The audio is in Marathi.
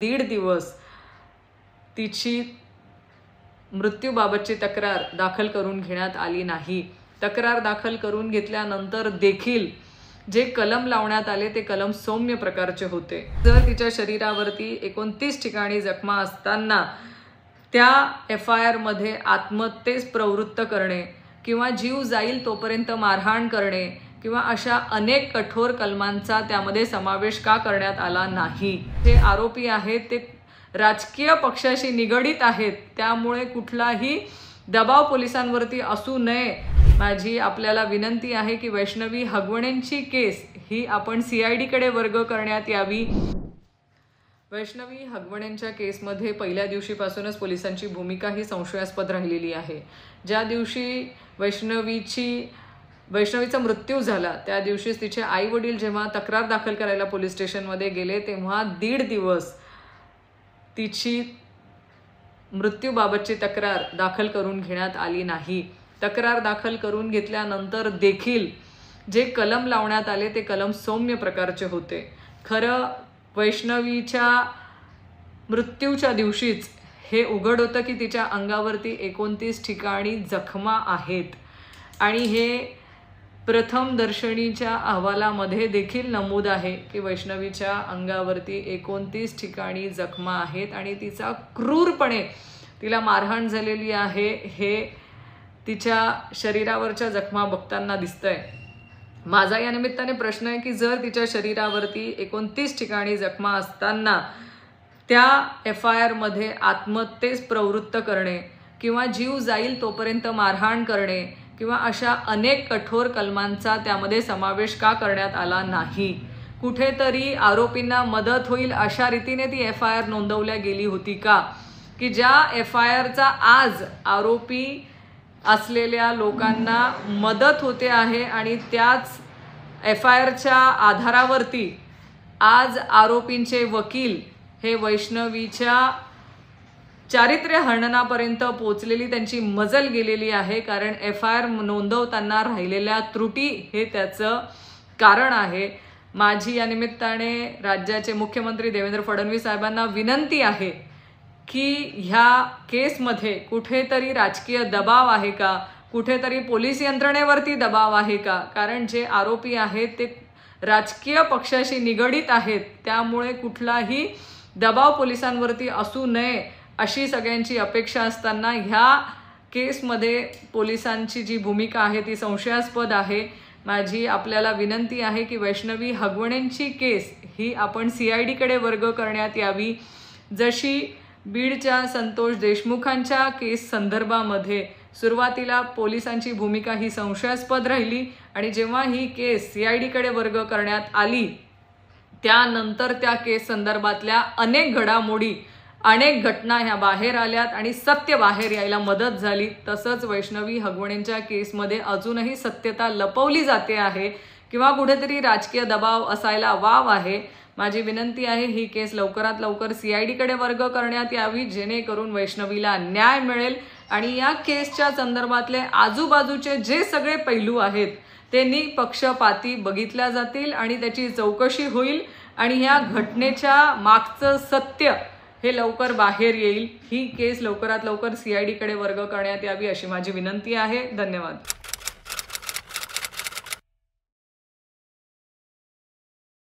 1.5 दिवस तिची मृत्यूबाबतची तक्रार दाखल करून घेण्यात आली नाही। तक्रार दाखल करून घेतल्यानंतर देखील जे कलम लावण्यात आले ते कलम सौम्य प्रकारचे होते। जर तिच्या शरीरावरती 29 ठिकाणी जखमा असताना त्या FIR मध्ये आत्महत्येस प्रवृत्त करणे किंवा जीव जाईल तोपर्यंत मारहाण करणे किंवा अशा अनेक कठोर कलमांचा त्यामध्ये समावेश का करण्यात आला नाही। जे आरोपी आहेत ते राजकीय पक्षाशी निगडित आहेत, त्यामुळे कुठलाही दबाव पोलिसांवरती असू नये। माझी आपल्याला विनंती आहे की वैष्णवी हगवणेंची केस ही आपण CID कडे वर्ग करण्यात यावी। वैष्णवी हगवणेंच्या केसमध्ये पहिल्या दिवशीपासूनच पोलिसांची भूमिका ही संशयास्पद राहिलेली आहे। ज्या दिवशी वैष्णवीचा मृत्यू झाला त्या दिवशीच तिचे आई वडील जेव्हा तक्रार दाखल करायला पोलीस स्टेशनमध्ये गेले तेव्हा 1.5 दिवस तिची मृत्यूबाबतची तक्रार दाखल करून घेण्यात आली नाही। तक्रार दाखल करून घेतल्यानंतर देखील जे कलम लावण्यात आले ते कलम सौम्य प्रकारचे होते। खरं वैष्णवीच्या मृत्यूच्या दिवशीच हे उघड होतं की तिच्या अंगावरती 29 ठिकाणी जखमा आहेत आणि हे प्रथम दर्शनीच्या अहवालामध्ये देखील नमूद आहे की वैष्णवीच्या अंगावरती 29 ठिकाणी जखमा आहेत आणि तिचा क्रूरपणे तिला मारहाण झालेली आहे हे तिच्या शरीरावरच्या जखमा बघताना दिसतंय। माझा या निमित्ताने प्रश्न आहे की जर तिच्या शरीरावरती 29 ठिकाणी जखमा असताना त्या FIR मध्ये आत्महत्येस प्रवृत्त करणे किंवा जीव जाईल तोपर्यंत मारहाण करणे किंवा अशा अनेक कठोर कलमांचा त्यामध्ये समावेश का करण्यात आला नाही। कुठेतरी आरोपींना मदत होईल अशा रीतीने ती FIR नोंदवल्या गेली होती का, की ज्या FIRचा आज आरोपी असलेल्या लोकांना मदत होते आहे आणि त्याच FIRच्या आधारावरती आज आरोपींचे वकील हे वैष्णवीच्या चारित्र्य हननापर्यंत पोहोचलेली त्यांची मजल गेलेली आहे, कारण FIR नोंदवताना राहिलेल्या त्रुटी हे त्याचं कारण आहे। माझी या निमित्ताने राज्याचे मुख्यमंत्री देवेंद्र फडणवीस साहेबांना विनंती आहे की ह्या केसमध्ये कुठेतरी राजकीय दबाव आहे का, कुठेतरी पोलीस यंत्रणेवरती दबाव आहे का, कारण जे आरोपी आहेत ते राजकीय पक्षाशी निगडित आहेत, त्यामुळे कुठलाही दबाव पोलिसांवरती असू नये अशी सगळ्यांची अपेक्षा असताना ह्या केसमध्ये पोलिसांची जी भूमिका आहे ती संशयास्पद आहे। माझी आपल्याला विनंती आहे की वैष्णवी हगवणेंची केस ही आपण CID कडे वर्ग करण्यात यावी। जशी बीडच्या संतोष देशमुखांच्या केस संदर्भामध्ये सुरुवातीला पोलिसांची भूमिका ही संशयास्पद राहिली आणि जेव्हा ही केस CID कडे वर्ग करण्यात आली त्यानंतर त्या केस संदर्भातल्या अनेक घडामोडी अनेक घटना ह्या बाहेर आल्यात आणि सत्य बाहेर यायला मदत झाली। तसंच वैष्णवी हगवणेंच्या केसमध्ये अजूनही सत्यता लपवली जाते आहे किंवा कुठेतरी राजकीय दबाव असायला वाव आहे। माझी विनंती आहे ही केस लवकरात लवकर CID कडे वर्ग करण्यात यावी, जेणेकरून वैष्णवीला न्याय मिळेल आणि या केसच्या संदर्भातले आजूबाजूचे जे सगळे पैलू आहेत ते निपक्षपाती बघितल्या जातील आणि त्याची चौकशी होईल आणि ह्या घटनेच्या मागचं सत्य हे लवकर बाहेर येईल। ही केस लवकरात लवकर CID कडे वर्ग करण्यात यावी अशी माझी विनंती आहे। धन्यवाद।